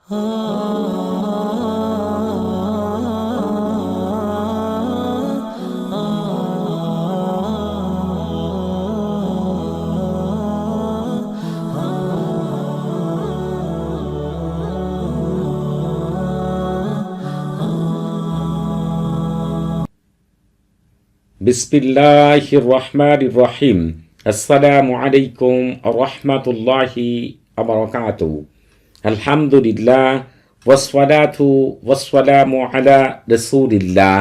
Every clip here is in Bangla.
বিসমিল্লাহির রহমানির রহিম। আসসালামু আলাইকুম রহমাতুল্লাহি ওয়া বারাকাতুহু। আলহামদুলিল্লাহ ওয়াসসালাতু ওয়াসসালামু আলা রাসূলিল্লাহ।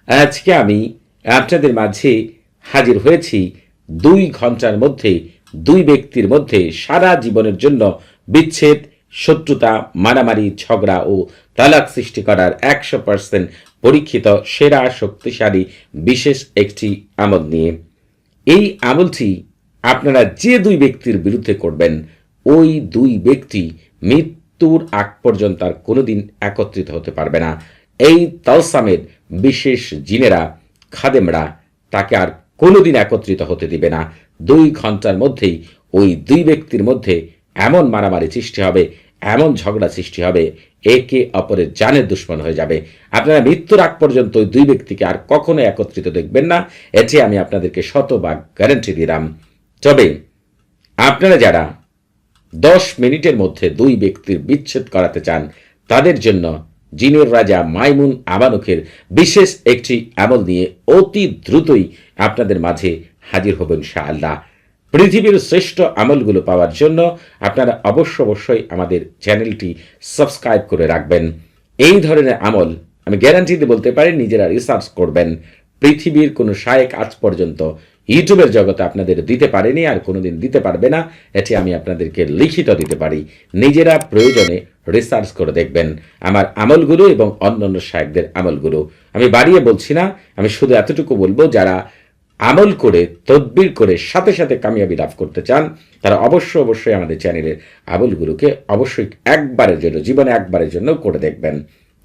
আজকে আমি আপনাদের মাঝে হাজির হয়েছি 2 ঘন্টার মধ্যে 2 ব্যক্তির মধ্যে সারা জীবনের জন্য বিচ্ছেদ, শত্রুতা, মারামারি, ঝগড়া ও তালাক সৃষ্টি করার 100% পরীক্ষিত সেরা শক্তিশালী বিশেষ একটি আমল নিয়ে। এই আমলটি আপনারা যে 2 ব্যক্তির বিরুদ্ধে করবেন, ওই 2 ব্যক্তি মৃত্যুর আগ পর্যন্ত আর কোনোদিন একত্রিত হতে পারবে না। এই তালসামের বিশেষ জিনেরা, খাদেমরা তাকে আর কোনোদিন একত্রিত হতে দিবে না। 2 ঘন্টার মধ্যেই ওই 2 ব্যক্তির মধ্যে এমন মারামারি সৃষ্টি হবে, এমন ঝগড়া সৃষ্টি হবে, একে অপরের জানের দুশ্মন হয়ে যাবে। আপনারা মৃত্যুর আগ পর্যন্ত ওই 2 ব্যক্তিকে আর কখনো একত্রিত দেখবেন না, এটি আমি আপনাদেরকে শতভাগ গ্যারান্টি দিলাম। তবে আপনারা যারা 10 মিনিটের মধ্যে 2 ব্যক্তির বিচ্ছেদ করাতে চান, তাদের জন্য জিনের রাজা মাইমুন আমানুখের বিশেষ একটি আমল নিয়ে অতি দ্রুতই আপনাদের মাঝে হাজির হবেন ইনশাআল্লাহ। পৃথিবীর শ্রেষ্ঠ আমলগুলো পাওয়ার জন্য আপনারা অবশ্যই আমাদের চ্যানেলটি সাবস্ক্রাইব করে রাখবেন। এই ধরনের আমল আমি গ্যারান্টি দিয়ে বলতে পারি, নিজেরা রিসার্চ করবেন। পৃথিবীর কোনো শায়েখ আজ পর্যন্ত ইউটিউবের জগতে আপনাদের দিতে পারেনি, আর কোনোদিন দিতে পারবে না, এটি আমি আপনাদেরকে লিখিত দিতে পারি। নিজেরা প্রয়োজনে রিসার্চ করে দেখবেন আমার আমলগুলো এবং অন্যান্য শায়েখদের আমলগুলো। আমি বাড়িয়ে বলছি না, আমি শুধু এতটুকু বলবো, যারা আমল করে তদবির করে সাথে সাথে কামিয়াবি লাভ করতে চান, তারা অবশ্যই আমাদের চ্যানেলের আমলগুলোকে অবশ্যই একবারের জন্য, জীবনে একবারের জন্য করে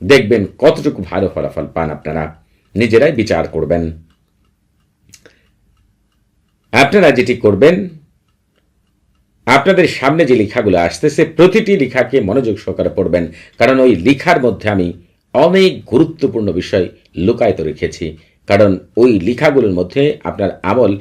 দেখবেন কতটুকু ভালো ফলাফল পান। আপনারা নিজেরাই বিচার করবেন। আপনারা যেটি করবেন, আপনাদের সামনে যে লেখাগুলো আসতেছে প্রতিটি লেখাকে মনোযোগ সহকারে পড়বেন, কারণ ওই লেখার মধ্যে আমি অনেক গুরুত্বপূর্ণ বিষয় লুকায়িত রেখেছি। কারণ ওই লেখাগুলোর মধ্যে আপনার আমল,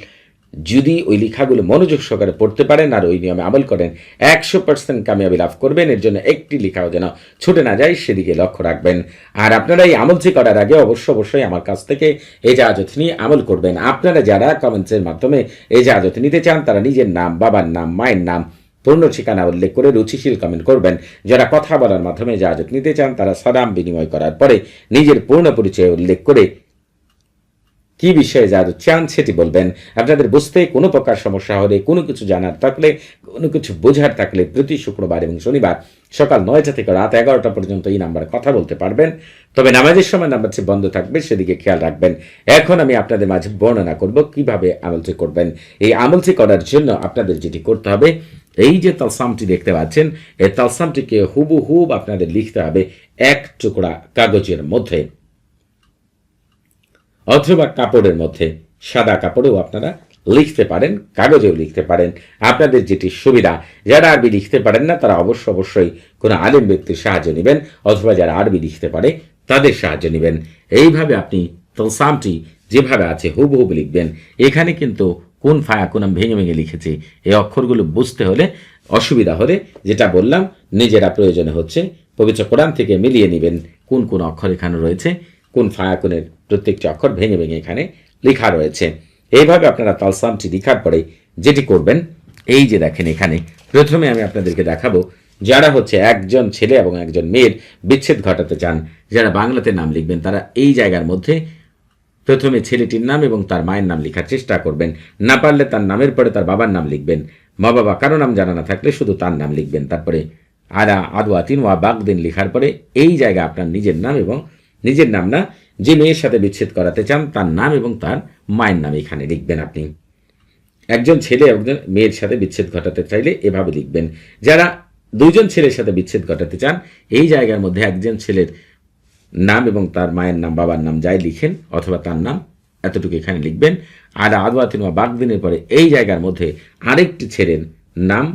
যদি ওই লেখাগুলো মনোযোগ সহকারে পড়তে পারেন আর ওই নিয়মে আমল করেন, 100% কামিয়াবি লাভ করবেন। এর জন্য একটি লেখাও যেন ছুটে না যায়, সেদিকে লক্ষ্য রাখবেন। আর আপনারা এই আমলটি করার আগে অবশ্যই আমার কাছ থেকে এজাজত নিয়ে আমল করবেন। আপনারা যারা কমেন্টসের মাধ্যমে এজাজত নিতে চান, তারা নিজের নাম, বাবার নাম, মায়ের নাম, পূর্ণ ঠিকানা উল্লেখ করে রুচিশীল কমেন্ট করবেন। যারা কথা বলার মাধ্যমে এজাজত নিতে চান, তারা সালাম বিনিময় করার পরে নিজের পূর্ণ পরিচয় উল্লেখ করে কি বিষয়ে এজাজত চান সেটি বলবেন। আপনাদের বুঝতে কোনো প্রকার সমস্যা হলে, কোনো কিছু জানার থাকলে, কোনো কিছু বোঝার থাকলে প্রতি শুক্রবার এবং শনিবার সকাল 9টা থেকে রাত 11টা পর্যন্ত এই নাম্বারে কথা বলতে পারবেন। তবে নামাজের সময় নাম্বারটি বন্ধ থাকবে, সেদিকে খেয়াল রাখবেন। এখন আমি আপনাদের মাঝে বর্ণনা করব কিভাবে আমলটি করবেন। এই আমলটি করার জন্য আপনাদের যেটি করতে হবে, এই যে তালসামটি দেখতে পাচ্ছেন, এই তালসামটিকে হুবহুব আপনাদের লিখতে হবে 1 টুকরা কাগজের মধ্যে অথবা কাপড়ের মধ্যে। সাদা কাপড়েও আপনারা লিখতে পারেন, কাগজেও লিখতে পারেন, আপনাদের যেটি সুবিধা। যারা আরবি লিখতে পারেন না, তারা অবশ্যই কোনো আলেম ব্যক্তির সাহায্য নেবেন, অথবা যারা আরবি লিখতে পারে তাদের সাহায্য নেবেন। এইভাবে আপনি তালসামটি যেভাবে আছে হুবহুব লিখবেন। এখানে কিন্তু কোন ফায়াকুন ভেঙে লিখেছি, এই অক্ষরগুলো বুঝতে হলে, অসুবিধা হলে যেটা বললাম, নিজেরা প্রয়োজনে হচ্ছে পবিত্র কোরআন থেকে মিলিয়ে নেবেন কোন অক্ষর এখানে রয়েছে, কোন ফায়াকুনের প্রত্যেকটি অক্ষর ভেঙে এখানে লেখা রয়েছে। এইভাবে আপনারা তালসামটি লেখার পরে যেটি করবেন, এই যে দেখেন এখানে প্রথমে আমি আপনাদেরকে দেখাবো, যারা হচ্ছে একজন ছেলে এবং একজন মেয়ের বিচ্ছেদ ঘটাতে চান, যারা বাংলাতে নাম লিখবেন, তারা এই জায়গার মধ্যে প্রথমে ছেলেটির নাম এবং তার মায়ের নাম লেখার চেষ্টা করবেন। না পারলে তার নামের পরে তার বাবার নাম লিখবেন। মা বাবা কারো নাম জানা না থাকলে শুধু তার নাম লিখবেন। তারপরে আরা আদওয়াতিন ওয়া বাগদিন লেখার পরে এই জায়গায় আপনার নিজের নাম, এবং নিজের নাম না, যে মেয়ের সাথে বিচ্ছেদ করাতে চান তার নাম এবং তার মায়ের নাম এখানে লিখবেন। আপনি একজন ছেলে একজন মেয়ের সাথে বিচ্ছেদ ঘটাতে চাইলে এভাবে লিখবেন। যারা 2জন ছেলের সাথে বিচ্ছেদ ঘটাতে চান, এই জায়গার মধ্যে একজন ছেলের নাম এবং তার মায়ের নাম, বাবার নাম যাই লিখেন, অথবা তার নাম, এতটুকু এখানে লিখবেন। আর আদওয়াতিন ওয়া বাগদিনের পরে এই জায়গার মধ্যে আরেকটি ছেলের নাম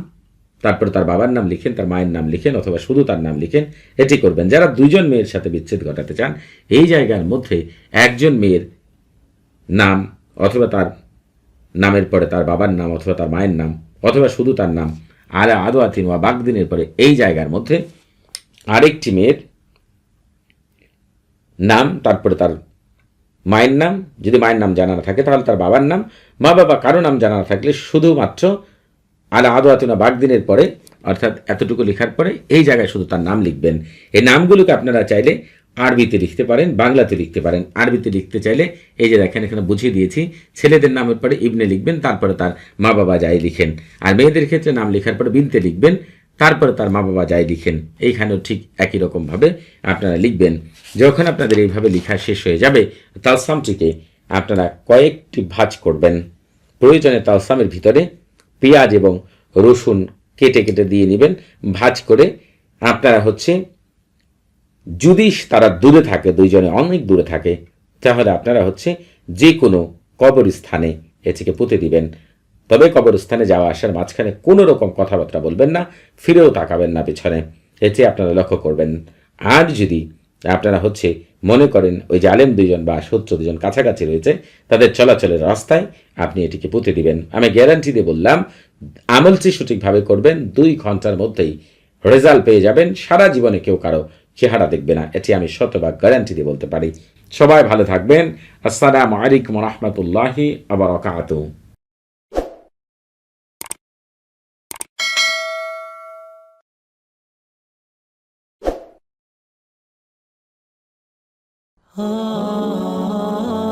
তারপর তার বাবার নাম লিখেন, তার মায়ের নাম লিখেন, অথবা শুধু তার নাম লিখেন, এটি করবেন। যারা দুইজন মেয়ের সাথে বিচ্ছেদ ঘটাতে চান, এই জায়গার মধ্যে একজন মেয়ের নাম অথবা তার নামের পরে তার বাবার নাম অথবা তার মায়ের নাম অথবা শুধু তার নাম, আলা আদওয়াতিন ওয়া বাগদিনের পরে এই জায়গার মধ্যে আরেকটি মেয়ের নাম, তারপরে তার মায়ের নাম, যদি মায়ের নাম জানা না থাকে তাহলে তার বাবার নাম, মা বাবা কারো নাম জানা না থাকলে শুধুমাত্র আলা আদওয়াতিনা বাগদিনের পরে অর্থাৎ এতটুকু লেখার পরে এই জায়গায় শুধু তার নাম লিখবেন। এই নামগুলোকে আপনারা চাইলে আরবিতে লিখতে পারেন, বাংলাতে লিখতে পারেন। আরবিতে লিখতে চাইলে এই যে দেখেন এখানে বুঝিয়ে দিয়েছি, ছেলেদের নামের পরে ইবনে লিখবেন, তারপরে তার মা বাবা যাই লিখেন। আর মেয়েদের ক্ষেত্রে নাম লেখার পরে বিনতে লিখবেন, তারপরে তার মা বাবা যাই লিখেন। এইখানেও ঠিক একই রকমভাবে আপনারা লিখবেন। যখন আপনাদের এইভাবে লেখা শেষ হয়ে যাবে, তালসামটিকে আপনারা কয়েকটি ভাঁজ করবেন। প্রয়োজনে তালসামের ভিতরে পেঁয়াজ এবং রসুন কেটে কেটে দিয়ে নেবেন ভাঁজ করে। আপনারা যদি তারা দূরে থাকে, দুইজনে অনেক দূরে থাকে, তাহলে আপনারা যে কোনো কবরস্থানে এটিকে পুঁতে দিবেন। তবে কবরস্থানে যাওয়া আসার মাঝখানে কোনো রকম কথাবার্তা বলবেন না, ফিরেও তাকাবেন না পিছনে, এটি আপনারা লক্ষ্য করবেন। আর যদি আপনারা মনে করেন ওই যে আলেম দুইজন বা শত্রু দুজন কাছাকাছি রয়েছে, তাদের চলাচলের রাস্তায় আপনি এটিকে পুঁতে দিবেন। আমি গ্যারান্টি দিয়ে বললাম, আমলটি সঠিকভাবে করবেন, 2 ঘন্টার মধ্যেই রেজাল্ট পেয়ে যাবেন। সারা জীবনে কেউ কারো চেহারা দেখবে না, এটি আমি শতভাগ গ্যারান্টি দিয়ে বলতে পারি। সবাই ভালো থাকবেন। আসসালামু আলাইকুম ওয়া রাহমাতুল্লাহি ওয়া বারাকাতুহু। ah